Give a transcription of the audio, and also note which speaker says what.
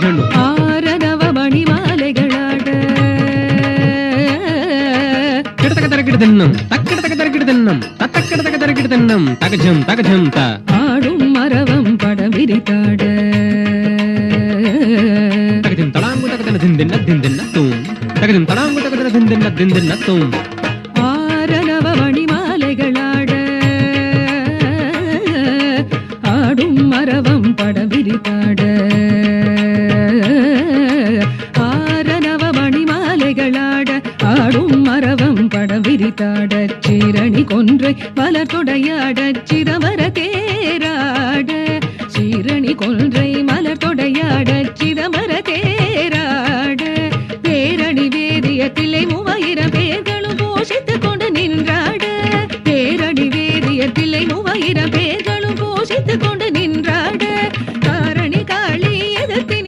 Speaker 1: சொல்லணும்.
Speaker 2: ஆரனவ மணி மாலைகளாட
Speaker 1: கிடத்தக்க தரக்கிடு தின்னம் தக்கிடத்தக்க தரக்கிடு தின்னம் தத்தக்கிடத்தக்க தரக்கிடு தின்னம் தகஜம் தகஜம் த
Speaker 2: ஆடும் மரவம் படம் விரித்தாட
Speaker 1: தகஜம் தடாங்கு தகதன திந்தின்ன திந்தின்ன தூம் தகஜம் தடாங்கு தகதன திந்தின்ன திந்தின்ன தூம்
Speaker 2: ஆரனவ மணி மாலைகளாட ஆடும் மரவம் படம் விரித்தாட ஆரனவ மணி மாலைகளாட ஆடும் மரவம் படம் விரித்தாட சீரணி கொன்றை மலர் தொடையாட சிதம்பர தேராட சீரணி கொன்றை மலர் தொடையாட சிதம்பர